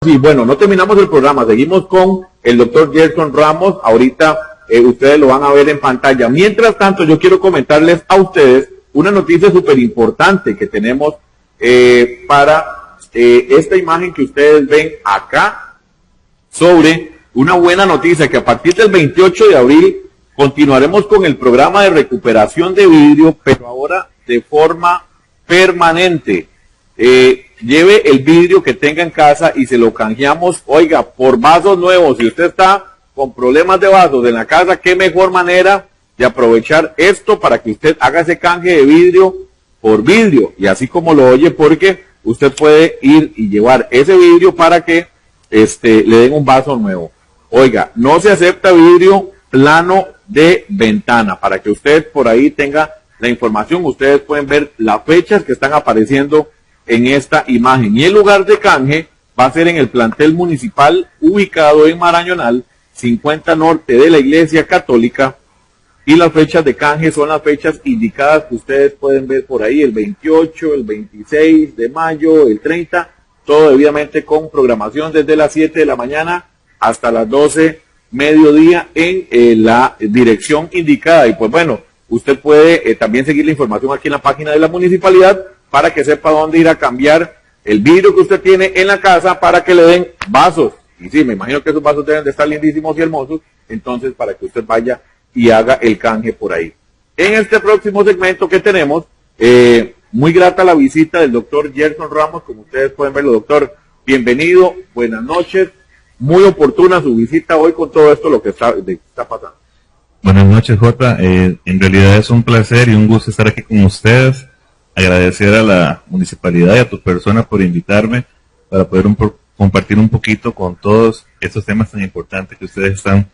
Sí, bueno, no terminamos el programa, seguimos con el doctor Gerson Ramos, ahorita ustedes lo van a ver en pantalla. Mientras tanto, yo quiero comentarles a ustedes una noticia súper importante que tenemos para esta imagen que ustedes ven acá, sobre una buena noticia que a partir del 28 de abril continuaremos con el programa de recuperación de vidrio, pero ahora de forma permanente. Lleve el vidrio que tenga en casa y se lo canjeamos, oiga, por vasos nuevos. Si usted está con problemas de vasos en la casa, qué mejor manera de aprovechar esto para que usted haga ese canje de vidrio por vidrio, y así como lo oye, porque usted puede ir y llevar ese vidrio para que le den un vaso nuevo. Oiga, no se acepta vidrio plano de ventana. Para que usted por ahí tenga la información, ustedes pueden ver las fechas que están apareciendo en esta imagen. Y el lugar de canje va a ser en el plantel municipal ubicado en Marañonal, 50 Norte de la Iglesia Católica. Y las fechas de canje son las fechas indicadas que ustedes pueden ver por ahí, el 28, el 26 de mayo, el 30, todo debidamente con programación desde las 7 de la mañana hasta las 12 mediodía en la dirección indicada. Y pues bueno, usted puede también seguir la información aquí en la página de la municipalidad para que sepa dónde ir a cambiar el vidrio que usted tiene en la casa para que le den vasos. Y sí, me imagino que esos vasos deben de estar lindísimos y hermosos, entonces para que usted vaya y haga el canje por ahí. En este próximo segmento que tenemos, muy grata la visita del doctor Gerson Ramos, como ustedes pueden verlo. Doctor, bienvenido, buenas noches, muy oportuna su visita hoy con todo esto lo que está pasando. Buenas noches, Jota, en realidad es un placer y un gusto estar aquí con ustedes, agradecer a la municipalidad y a tu persona por invitarme para poder compartir un poquito con todos estos temas tan importantes que ustedes están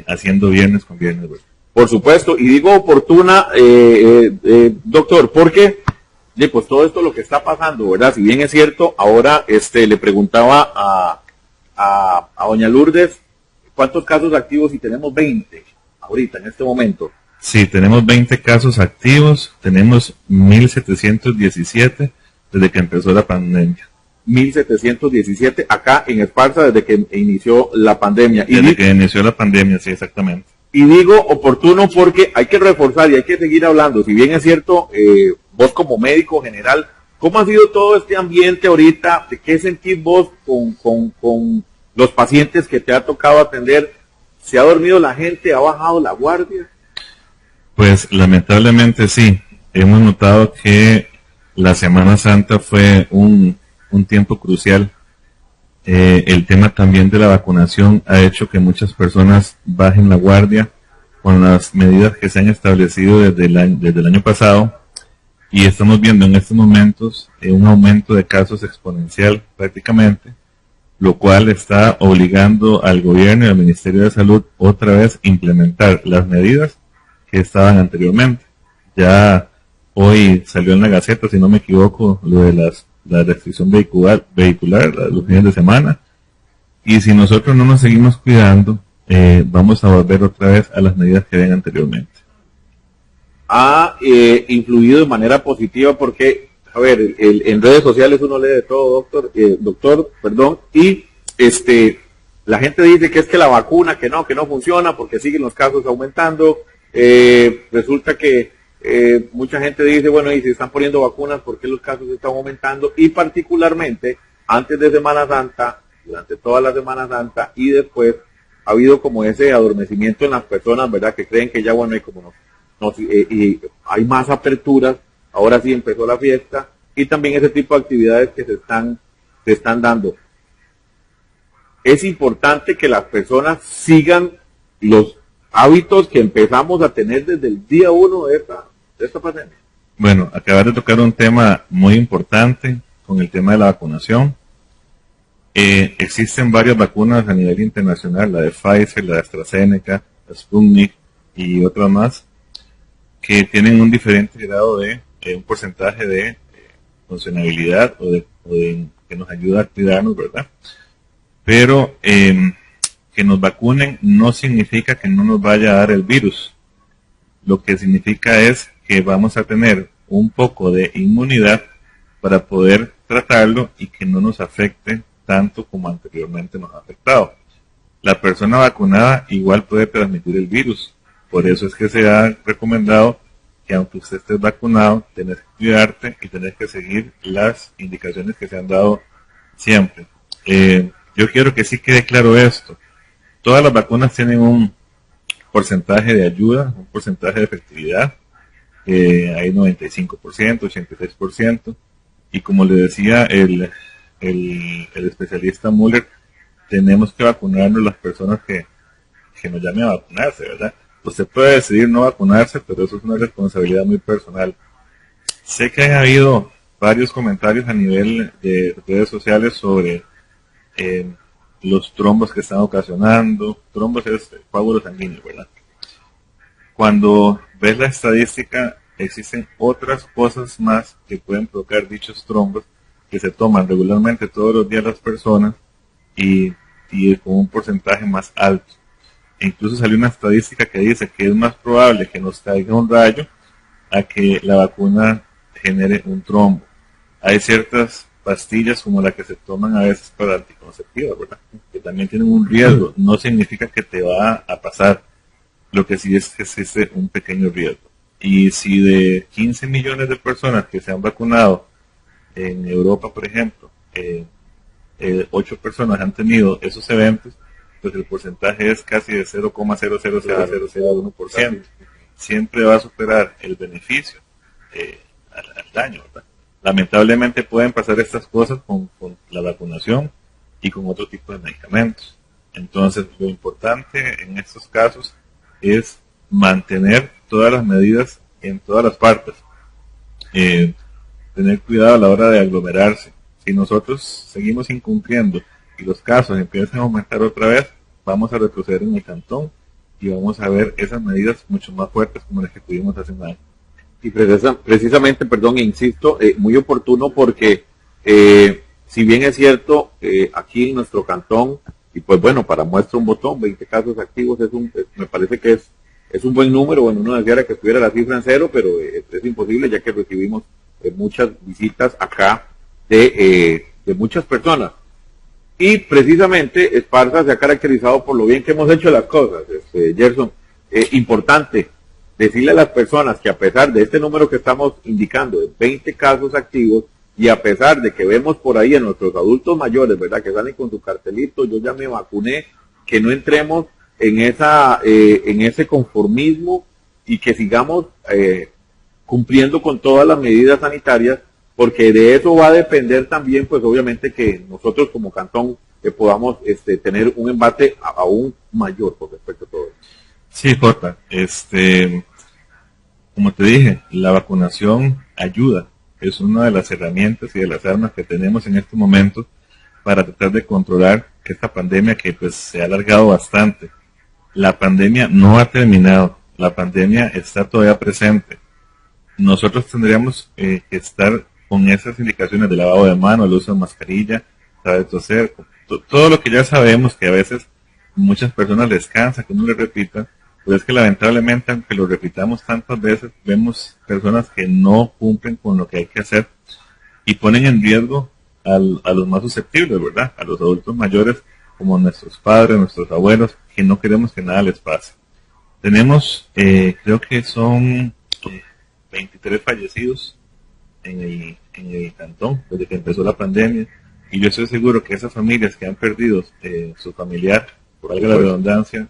haciendo viernes con viernes. Por supuesto, y digo oportuna, doctor, porque pues todo esto lo que está pasando, ¿verdad? Si bien es cierto, ahora le preguntaba a doña Lourdes cuántos casos activos, y tenemos 20 ahorita, en este momento. Sí, tenemos 20 casos activos, tenemos 1,717 desde que empezó la pandemia. 1,717 acá en Esparza desde que inició la pandemia. Desde que inició la pandemia, sí, exactamente. Y digo oportuno porque hay que reforzar y hay que seguir hablando. Si bien es cierto, vos como médico general, ¿cómo ha sido todo este ambiente ahorita? ¿De qué sentís vos con los pacientes que te ha tocado atender? ¿Se ha dormido la gente? ¿Ha bajado la guardia? Pues lamentablemente sí. Hemos notado que la Semana Santa fue un tiempo crucial. El tema también de la vacunación ha hecho que muchas personas bajen la guardia con las medidas que se han establecido desde el año pasado, y estamos viendo en estos momentos un aumento de casos exponencial prácticamente, lo cual está obligando al gobierno y al Ministerio de Salud otra vez a implementar las medidas que estaban anteriormente. Ya hoy salió en la Gaceta, si no me equivoco, lo de la restricción vehicular los fines de semana, y si nosotros no nos seguimos cuidando, vamos a volver otra vez a las medidas que habían anteriormente. Ha influido de manera positiva porque, a ver, en redes sociales uno lee de todo, doctor, y la gente dice que es que la vacuna, que no funciona porque siguen los casos aumentando. Resulta que mucha gente dice, bueno, y si están poniendo vacunas, ¿por qué los casos están aumentando? Y particularmente, antes de Semana Santa, durante toda la Semana Santa y después, ha habido como ese adormecimiento en las personas, ¿verdad? Que creen que ya, bueno, y hay más aperturas, ahora sí empezó la fiesta, y también ese tipo de actividades que se están dando. Es importante que las personas sigan los hábitos que empezamos a tener desde el día 1 de esta pandemia. Bueno, acabas de tocar un tema muy importante con el tema de la vacunación. Existen varias vacunas a nivel internacional, la de Pfizer, la de AstraZeneca, la Sputnik y otras más, que tienen un diferente grado de un porcentaje de funcionabilidad o de que nos ayuda a cuidarnos, ¿verdad? Pero que nos vacunen no significa que no nos vaya a dar el virus. Lo que significa es que vamos a tener un poco de inmunidad para poder tratarlo y que no nos afecte tanto como anteriormente nos ha afectado. La persona vacunada igual puede transmitir el virus, por eso es que se ha recomendado que aunque usted esté vacunado, tenés que cuidarte y tenés que seguir las indicaciones que se han dado siempre. Yo quiero que sí quede claro esto. Todas las vacunas tienen un porcentaje de ayuda, un porcentaje de efectividad. Hay 95%, 86%. Y como le decía el especialista Müller, tenemos que vacunarnos las personas que nos llamen a vacunarse, ¿verdad? Usted puede decidir no vacunarse, pero eso es una responsabilidad muy personal. Sé que ha habido varios comentarios a nivel de redes sociales sobre los trombos que están ocasionando. Trombos es coágulos sanguíneos, ¿verdad? Cuando ves la estadística, existen otras cosas más que pueden provocar dichos trombos que se toman regularmente todos los días las personas y con un porcentaje más alto. Incluso salió una estadística que dice que es más probable que nos caiga un rayo a que la vacuna genere un trombo. Hay ciertas pastillas como la que se toman a veces para anticonceptivas, ¿verdad?, que también tienen un riesgo. No significa que te va a pasar, lo que sí es que existe un pequeño riesgo. Y si de 15 millones de personas que se han vacunado en Europa, por ejemplo, 8 personas han tenido esos eventos, pues el porcentaje es casi de 0,00001%. Siempre va a superar el beneficio al daño, ¿verdad? Lamentablemente pueden pasar estas cosas con la vacunación y con otro tipo de medicamentos. Entonces, lo importante en estos casos es mantener todas las medidas en todas las partes. Tener cuidado a la hora de aglomerarse. Si nosotros seguimos incumpliendo y los casos empiezan a aumentar otra vez, vamos a retroceder en el cantón y vamos a ver esas medidas mucho más fuertes como las que tuvimos hace un año. Y precisamente, perdón, insisto, muy oportuno porque si bien es cierto, aquí en nuestro cantón, y pues bueno, para muestra un botón, 20 casos activos, me parece que es un buen número. Bueno, uno deseara que estuviera la cifra en cero, pero es imposible ya que recibimos muchas visitas acá de muchas personas. Y precisamente Esparza se ha caracterizado por lo bien que hemos hecho las cosas, Gerson. Importante decirle a las personas que a pesar de este número que estamos indicando, de 20 casos activos, y a pesar de que vemos por ahí a nuestros adultos mayores, ¿verdad?, que salen con su cartelito, yo ya me vacuné, que no entremos en ese conformismo y que sigamos cumpliendo con todas las medidas sanitarias, porque de eso va a depender también, pues obviamente, que nosotros como cantón podamos tener un embate aún mayor con respecto a todo eso. Sí, Jota, como te dije, la vacunación ayuda, es una de las herramientas y de las armas que tenemos en este momento para tratar de controlar esta pandemia que pues se ha alargado bastante. La pandemia no ha terminado, la pandemia está todavía presente. Nosotros tendríamos que estar con esas indicaciones de lavado de manos, el uso de mascarilla, saber toser, todo lo que ya sabemos que a veces muchas personas les cansa que uno le repita, pero es que lamentablemente, aunque lo repitamos tantas veces, vemos personas que no cumplen con lo que hay que hacer y ponen en riesgo a los más susceptibles, ¿verdad?, a los adultos mayores como nuestros padres, nuestros abuelos, que no queremos que nada les pase. Tenemos, creo que son 23 fallecidos en el cantón desde que empezó la pandemia, y yo estoy seguro que esas familias que han perdido su familiar, por valga la redundancia,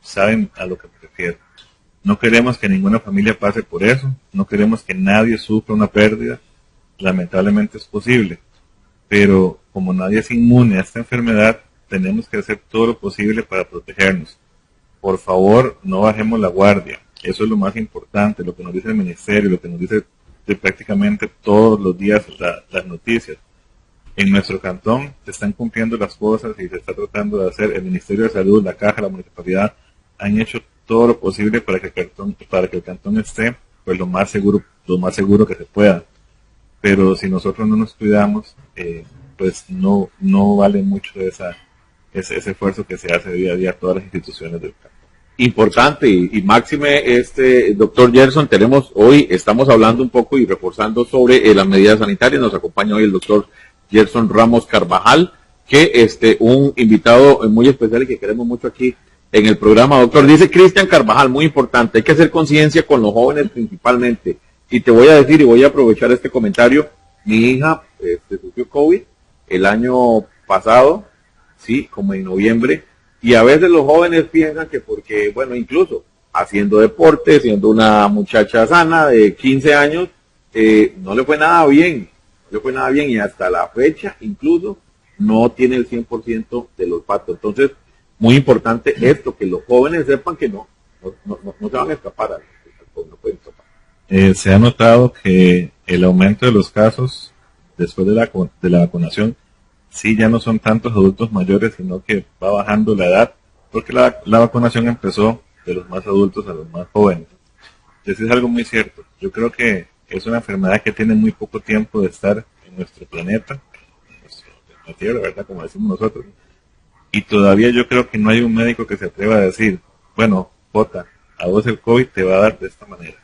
saben a lo que me refiero. No queremos que ninguna familia pase por eso, no queremos que nadie sufra una pérdida, lamentablemente es posible, pero como nadie es inmune a esta enfermedad, tenemos que hacer todo lo posible para protegernos. Por favor, no bajemos la guardia, eso es lo más importante, lo que nos dice el ministerio, lo que nos dice prácticamente todos los días las noticias. En nuestro cantón se están cumpliendo las cosas y se está tratando de hacer. El Ministerio de Salud, la Caja, la Municipalidad han hecho todo lo posible para que el cantón esté pues lo más seguro que se pueda. Pero si nosotros no nos cuidamos, pues no vale mucho ese esfuerzo que se hace día a día a todas las instituciones del cantón. Importante y máxime, doctor Gerson, estamos hablando un poco y reforzando sobre las medidas sanitarias. Nos acompaña hoy el doctor Gerson Ramos Carvajal, que un invitado muy especial y que queremos mucho aquí en el programa, doctor. Dice Cristian Carvajal, muy importante, hay que hacer conciencia con los jóvenes principalmente. Y te voy a decir, y voy a aprovechar este comentario, mi hija sufrió COVID el año pasado, sí, como en noviembre, y a veces los jóvenes piensan que porque, bueno, incluso haciendo deporte, siendo una muchacha sana de 15 años, no le fue nada bien, y hasta la fecha incluso no tiene el 100% del olfato. Entonces, muy importante esto, que los jóvenes sepan que no se van a escapar, no pueden escapar. Se ha notado que el aumento de los casos después de la vacunación, sí ya no son tantos adultos mayores, sino que va bajando la edad, porque la vacunación empezó de los más adultos a los más jóvenes. Entonces es algo muy cierto. Yo creo que es una enfermedad que tiene muy poco tiempo de estar en nuestro planeta, en nuestra tierra, ¿verdad? Como decimos nosotros. Y todavía yo creo que no hay un médico que se atreva a decir, bueno, Jota, a vos el COVID te va a dar de esta manera.